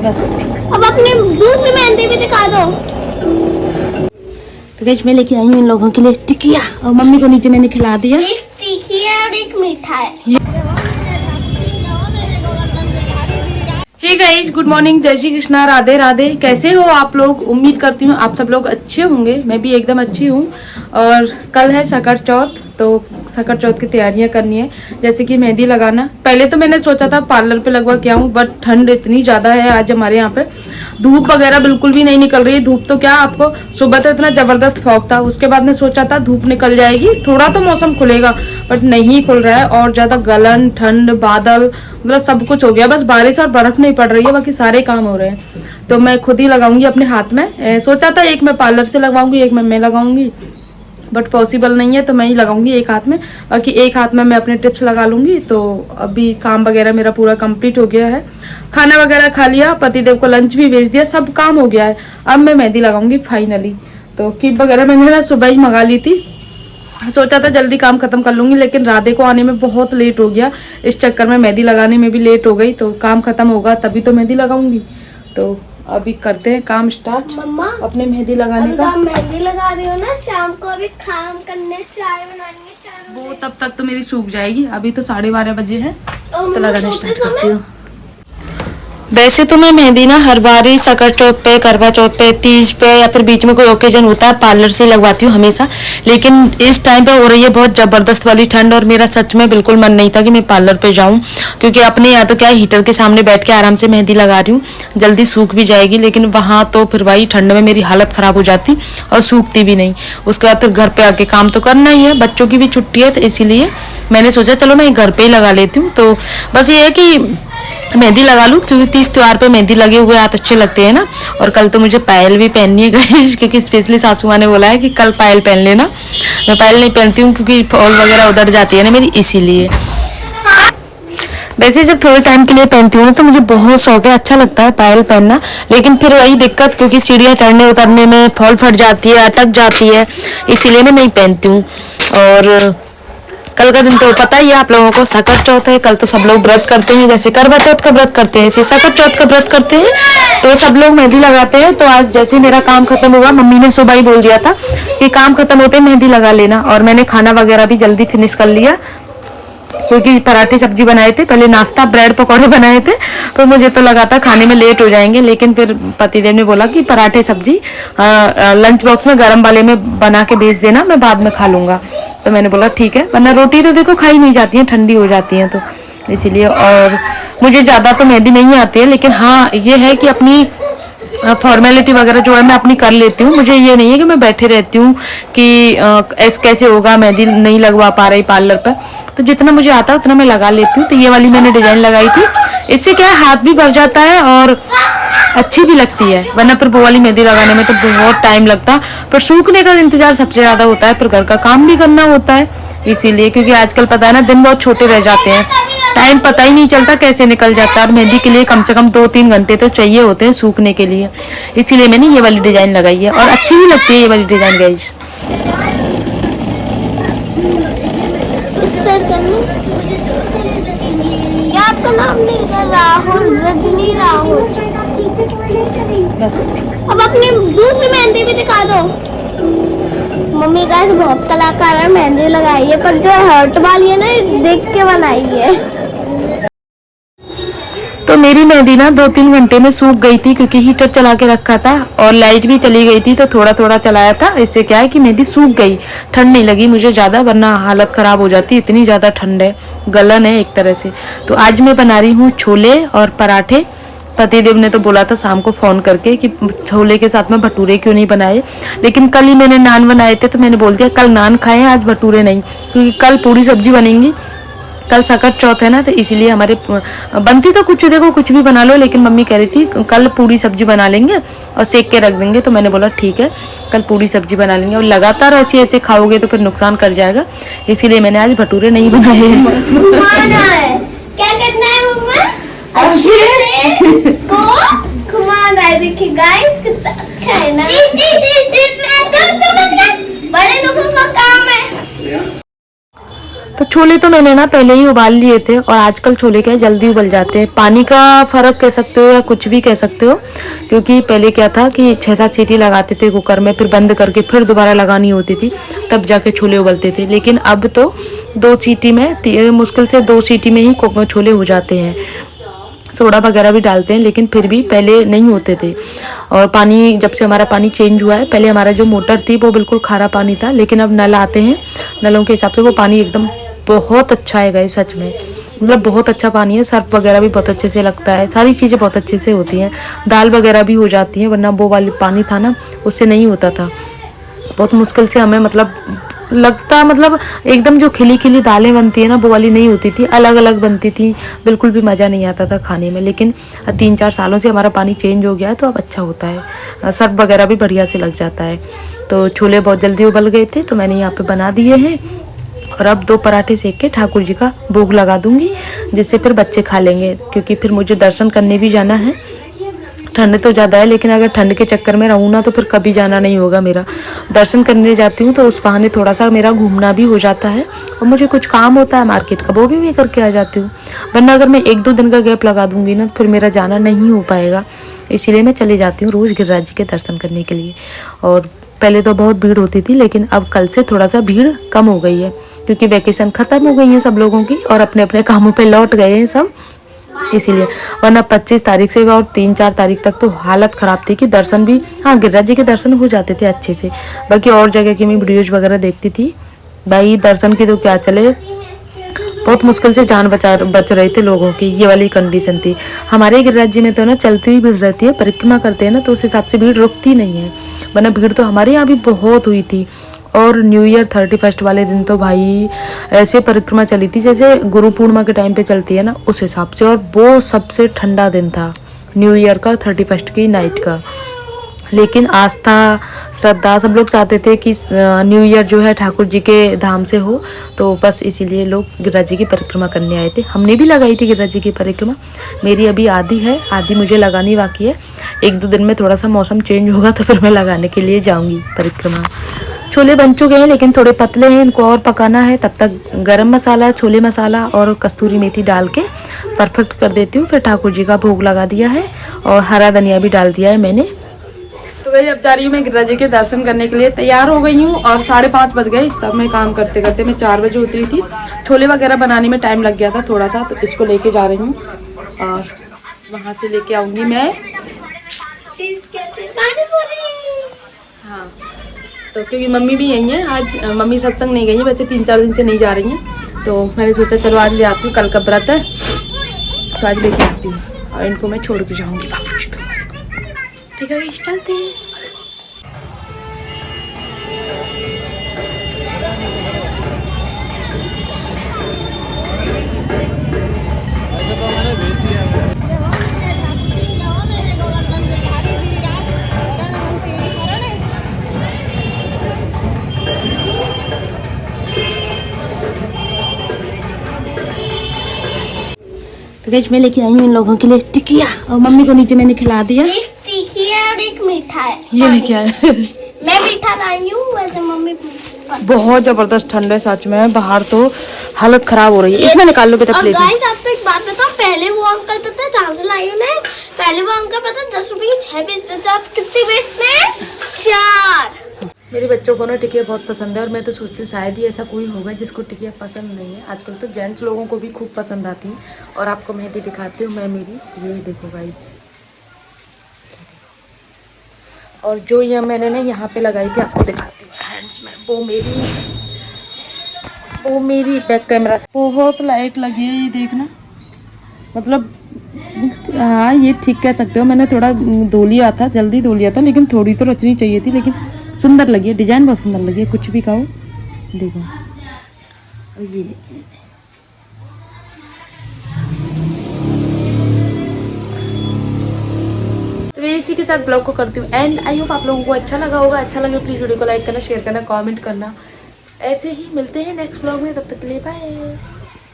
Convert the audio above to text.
बस। अब अपनी दूसरी मेहंदी भी दिखा दो। तो गाइस मैं लेके आई हूँ इन लोगों के लिए टिकिया, और मम्मी को नीचे मैंने खिला दिया। एक तीखी है और एक मीठा है। हे गाइस, गुड मॉर्निंग, जय श्री कृष्णा, राधे राधे। कैसे हो आप लोग? उम्मीद करती हूँ आप सब लोग अच्छे होंगे। मैं भी एकदम अच्छी हूँ। और कल है सकट चौथ, तो सकट चौथ की तैयारियां करनी है, जैसे कि मेहंदी लगाना। पहले तो मैंने सोचा था पार्लर पे लगवा के आऊँ, बट ठंड इतनी ज़्यादा है आज हमारे यहाँ पे, धूप वगैरह बिल्कुल भी नहीं निकल रही है। धूप तो क्या, आपको सुबह तो इतना ज़बरदस्त फॉग था, उसके बाद में सोचा था धूप निकल जाएगी, थोड़ा तो मौसम खुलेगा, बट नहीं खुल रहा है। और ज़्यादा गलन, ठंड, बादल, मतलब सब कुछ हो गया। बस बारिश और बर्फ नहीं पड़ रही है, बाकी सारे काम हो रहे हैं। तो मैं खुद ही लगाऊंगी अपने हाथ में। सोचा था एक मैं पार्लर से लगवाऊंगी, एक मैं लगाऊंगी, बट पॉसिबल नहीं है, तो मैं ही लगाऊंगी एक हाथ में। बाकी एक हाथ में मैं अपने टिप्स लगा लूंगी। तो अभी काम वगैरह मेरा पूरा कंप्लीट हो गया है, खाना वगैरह खा लिया, पतिदेव को लंच भी भेज दिया, सब काम हो गया है। अब मैं मेहंदी लगाऊंगी फाइनली। तो क्लिप वगैरह मैंने ना सुबह ही मंगा ली थी, सोचा था जल्दी काम खत्म कर लूंगी, लेकिन राधे को आने में बहुत लेट हो गया, इस चक्कर में मेहंदी लगाने में भी लेट हो गई। तो काम खत्म होगा तभी तो मेहंदी लगाऊंगी। तो अभी करते हैं काम स्टार्ट मम्मा अपने मेहंदी लगाने का। मेहंदी लगा रही हो ना, शाम को अभी काम करने, चाय बनानी है, चाय वो तब तक तो मेरी सूख जाएगी। अभी तो 12:30 बजे है, तो लगाना स्टार्ट करती हूँ। वैसे तो मैं मेहंदी ना हर बार ही सकट चौथ पे, करवा चौथ पे, तीज पे, या फिर बीच में कोई ओकेजन होता है पार्लर से ही लगवाती हूँ हमेशा। लेकिन इस टाइम पे हो रही है बहुत ज़बरदस्त वाली ठंड, और मेरा सच में बिल्कुल मन नहीं था कि मैं पार्लर पे जाऊँ, क्योंकि अपने यहाँ तो क्या हीटर के सामने बैठ के आराम से मेहंदी लगा रही हूँ, जल्दी सूख भी जाएगी। लेकिन वहाँ तो फिर वही ठंड में मेरी हालत ख़राब हो जाती और सूखती भी नहीं। उसके बाद फिर घर पर आके काम तो करना ही है, बच्चों की भी छुट्टी है, तो इसीलिए मैंने सोचा चलो मैं घर पर ही लगा लेती हूँ। तो बस ये है कि मेहंदी लगा लूँ, क्योंकि तीज त्योहार पे मेहंदी लगे हुए हाथ अच्छे लगते हैं ना। और कल तो मुझे पायल भी पहननी है गाइस, क्योंकि स्पेशली सासू माँ ने बोला है कि कल पायल पहन लेना। मैं पायल नहीं पहनती हूँ क्योंकि फॉल वगैरह उधर जाती है ना मेरी, इसीलिए। वैसे जब थोड़े टाइम के लिए पहनती हूँ ना तो मुझे बहुत शौक है, अच्छा लगता है पायल पहनना। लेकिन फिर वही दिक्कत, क्योंकि सीढ़ियाँ चढ़ने उतरने में फॉल फट जाती है, अटक जाती है, इसीलिए मैं नहीं पहनती हूँ। और कल का दिन तो पता ही है आप लोगों को, सकट चौथ है। कल तो सब लोग व्रत करते हैं, जैसे करवा चौथ का व्रत करते हैं ऐसे सकट चौथ का व्रत करते हैं, तो सब लोग मेहंदी लगाते हैं। तो आज जैसे मेरा काम खत्म हुआ, मम्मी ने सुबह ही बोल दिया था कि काम खत्म होते मेहंदी लगा लेना, और मैंने खाना वगैरह भी जल्दी फिनिश कर लिया, क्योंकि पराठे सब्जी बनाए थे, पहले नाश्ता ब्रेड पकौड़े बनाए थे, पर मुझे तो लगा था खाने में लेट हो जाएंगे। लेकिन फिर पतिदेव ने बोला कि पराठे सब्जी लंच बॉक्स में गर्म वाले में बना के भेज देना, मैं बाद में खा लूँगा। तो मैंने बोला ठीक है, वरना रोटी तो देखो खाई नहीं जाती है, ठंडी हो जाती है, तो इसीलिए। और मुझे ज़्यादा तो मेहंदी नहीं आती है, लेकिन हाँ ये है कि अपनी फॉर्मेलिटी वगैरह जो है मैं अपनी कर लेती हूँ। मुझे ये नहीं है कि मैं बैठे रहती हूँ कि ऐसे कैसे होगा, मेहंदी नहीं लगवा पा रही पार्लर पर। तो जितना मुझे आता है उतना मैं लगा लेती हूँ। तो ये वाली मैंने डिजाइन लगाई थी, इससे क्या है हाथ भी भर जाता है और अच्छी भी लगती है, वरना फिर वो वाली मेहंदी लगाने में तो बहुत टाइम लगता, पर सूखने का इंतजार सबसे ज़्यादा होता है, फिर घर का काम भी करना होता है, इसीलिए। क्योंकि आजकल पता है ना, दिन बहुत छोटे रह जाते हैं, टाइम पता ही नहीं चलता कैसे निकल जाता है। और मेहंदी के लिए कम से कम 2-3 घंटे तो चाहिए होते हैं सूखने के लिए, इसीलिए मैंने ये वाली डिज़ाइन लगाई है, और अच्छी भी लगती है ये वाली डिज़ाइन गाइस। आपका नाम नहीं है? राहुल, रजनी राहुल। बस अब अपनी दूसरी मेहंदी भी दिखा दो। मम्मी का बहुत कलाकार है, मेहंदी लगाई है, पर जो हर्ट वाली है ना, देख के बनाई है। तो मेरी मेहंदी ना 2-3 घंटे में सूख गई थी, क्योंकि हीटर चला के रखा था और लाइट भी चली गई थी, तो थोड़ा थोड़ा चलाया था। इससे क्या है कि मेहंदी सूख गई, ठंड नहीं लगी मुझे ज़्यादा, वरना हालत ख़राब हो जाती, इतनी ज़्यादा ठंड है, गलन है एक तरह से। तो आज मैं बना रही हूँ छोले और पराठे। पतिदेव ने तो बोला था शाम को फ़ोन करके कि छोले के साथ में भटूरे क्यों नहीं बनाए, लेकिन कल ही मैंने नान बनाए थे, तो मैंने बोल दिया कल नान खाएं, आज भटूरे नहीं, क्योंकि कल पूरी सब्जी बनेंगी। कल सकट चौथ है ना, तो इसीलिए हमारे बनती तो कुछ, देखो कुछ भी बना लो, लेकिन मम्मी कह रही थी कल पूरी सब्जी बना लेंगे और सेक के रख देंगे। तो मैंने बोला ठीक है, कल पूरी सब्जी बना लेंगे, और लगातार ऐसे ऐसे खाओगे तो फिर नुकसान कर जाएगा, इसीलिए मैंने आज भटूरे नहीं बनाए हैं। क्या करना है मम्मा? घुमाना है, देखिए गाइस कितना अच्छा है ना। बड़े लोगों का काम है। तो छोले तो मैंने ना पहले ही उबाल लिए थे, और आजकल छोले क्या है जल्दी उबल जाते हैं। पानी का फ़र्क कह सकते हो या कुछ भी कह सकते हो, क्योंकि पहले क्या था कि 6-7 सीटी लगाते थे कुकर में, फिर बंद करके फिर दोबारा लगानी होती थी, तब जाके छोले उबलते थे। लेकिन अब तो 2 सीटी में, मुश्किल से 2 सीटी में ही छोले हो जाते हैं। सोडा वगैरह भी डालते हैं, लेकिन फिर भी पहले नहीं होते थे। और पानी, जब से हमारा पानी चेंज हुआ है, पहले हमारा जो मोटर थी वो बिल्कुल खारा पानी था, लेकिन अब नल आते हैं, नलों के हिसाब से वो पानी एकदम बहुत अच्छा है गाइस, सच में मतलब बहुत अच्छा पानी है। सर्फ वगैरह भी बहुत अच्छे से लगता है, सारी चीज़ें बहुत अच्छे से होती हैं, दाल वगैरह भी हो जाती हैं, वरना वो वाली पानी था ना उससे नहीं होता था। बहुत मुश्किल से हमें मतलब लगता, मतलब एकदम जो खिली खिली दालें बनती है ना वो वाली नहीं होती थी, अलग अलग बनती थी, बिल्कुल भी मज़ा नहीं आता था खाने में। लेकिन 3-4 सालों से हमारा पानी चेंज हो गया है, तो अब अच्छा होता है, सर्फ वगैरह भी बढ़िया से लग जाता है। तो छोले बहुत जल्दी उबल गए थे, तो मैंने यहाँ पे बना दिए हैं, और अब 2 पराठे सेक के ठाकुर जी का भोग लगा दूंगी, जिससे फिर बच्चे खा लेंगे, क्योंकि फिर मुझे दर्शन करने भी जाना है। ठंड तो ज़्यादा है, लेकिन अगर ठंड के चक्कर में रहूँ ना तो फिर कभी जाना नहीं होगा मेरा। दर्शन करने जाती हूँ तो उस बहाने थोड़ा सा मेरा घूमना भी हो जाता है, और मुझे कुछ काम होता है मार्केट का, वो भी मैं करके आ जाती हूँ। वरना अगर मैं 1-2 दिन का गैप लगा दूँगी ना तो फिर मेरा जाना नहीं हो पाएगा। इसीलिए मैं चली जाती हूँ रोज़ गिरिराज जी के दर्शन करने के लिए। और पहले तो बहुत भीड़ होती थी, लेकिन अब कल से थोड़ा सा भीड़ कम हो गई है, क्योंकि वैकेशन ख़त्म हो गई है सब लोगों की, और अपने अपने कामों पे लौट गए हैं सब, इसीलिए। वरना 25 तारीख से और 3-4 तारीख तक तो हालत ख़राब थी कि दर्शन भी, हाँ गिरिराज जी के दर्शन हो जाते थे अच्छे से। बाकी और जगह की मैं वीडियोज़ वगैरह देखती थी, भाई दर्शन की तो क्या चले, बहुत मुश्किल से जान बच रहे थे लोगों की, ये वाली कंडीशन थी। हमारे गिरिराज जी में तो ना चलती हुई भीड़ रहती है, परिक्रमा करते हैं ना तो उस हिसाब से भीड़ रुकती नहीं है, वरना भीड़ तो हमारे यहाँ भी बहुत हुई थी। और न्यू ईयर 31 वाले दिन तो भाई ऐसे परिक्रमा चली थी जैसे गुरु पूर्णिमा के टाइम पे चलती है ना, उस हिसाब से। और वो सबसे ठंडा दिन था न्यू ईयर का, 31 की नाइट का। लेकिन आस्था, श्रद्धा, सब लोग चाहते थे कि न्यू ईयर जो है ठाकुर जी के धाम से हो, तो बस इसीलिए लोग गिरिराज जी की परिक्रमा करने आए थे। हमने भी लगाई थी गिरिराज जी की परिक्रमा, मेरी अभी आधी है, आधी मुझे लगानी बाकी है। 1-2 दिन में थोड़ा सा मौसम चेंज होगा तो फिर मैं लगाने के लिए जाऊँगी परिक्रमा। छोले बन चुके हैं, लेकिन थोड़े पतले हैं, इनको और पकाना है। तब तक गरम मसाला, छोले मसाला और कस्तूरी मेथी डाल के परफेक्ट कर देती हूँ। फिर ठाकुर जी का भोग लगा दिया है, और हरा धनिया भी डाल दिया है मैंने। तो गई अब जा रही हूँ मैं गिरिराज जी के दर्शन करने के लिए, तैयार हो गई हूँ, और 5:30 बज गए। सब में काम करते करते मैं 4 बजे उतरी थी। छोले वगैरह बनाने में टाइम लग गया था थोड़ा सा, तो इसको लेके जा रही हूँ, और वहाँ से लेके आऊँगी मैं हाँ। तो क्योंकि मम्मी भी यही है, आज मम्मी सत्संग नहीं गई है, वैसे 3-4 दिन से नहीं जा रही हैं, तो मैंने सोचा चलो आज ले आती हूँ, कल का व्रत है तो आज लेके आती हूँ, और इनको मैं छोड़ के जाऊँगी बाबू जी को। ठीक है, चलते हैं। तो गाइस मैं लेके आई हूँ इन लोगों के लिए टिकिया, और मम्मी को नीचे मैंने खिला दिया। एक तीखी है और एक मीठा है। ये लेके आए मैं मीठा लाई हूँ, वैसे मम्मी बहुत जबरदस्त ठंड है सच में, बाहर तो हालत खराब हो रही है। इसमें निकाल लो बेटा प्लेट। गाइस आपको एक बात बताओ, पहले वो अंकल पता है जहाँ से लाई हूँ मैं, पहले वो अंकल पता है 10 रुपए की 6 बेचते थे, आप कितने बेचते हैं? 4। मेरे बच्चों को ना टिकिया बहुत पसंद है, और मैं तो सोचती हूँ शायद ही ऐसा कोई होगा जिसको टिकिया पसंद नहीं है। आजकल तो जेंट्स लोगों को भी खूब पसंद आती है। और आपको मेहंदी दिखाती हूँ मैं मेरी, ये देखो गाइस, और जो ये मैंने ना यहाँ पे लगाई थी आपको दिखाती हूँ हैंड्स में, वो मेरी बैक कैमरा बहुत लाइट लगी है, ये देखना, मतलब हाँ ये ठीक कह सकते हो। मैंने थोड़ा धो लिया था, जल्दी धो लिया था, लेकिन थोड़ी तो रचनी चाहिए थी, लेकिन सुंदर लगी है, डिजाइन बहुत सुंदर लगी है, कुछ भी कहो। देखो ये तो इसी के साथ ब्लॉग को करती हूँ एंड। आई होप आप लोगों को अच्छा लगा होगा। अच्छा लगे प्लीज़ वीडियो को लाइक करना, शेयर करना, कमेंट करना। ऐसे ही मिलते हैं नेक्स्ट ब्लॉग में, तब तक के लिए बाय।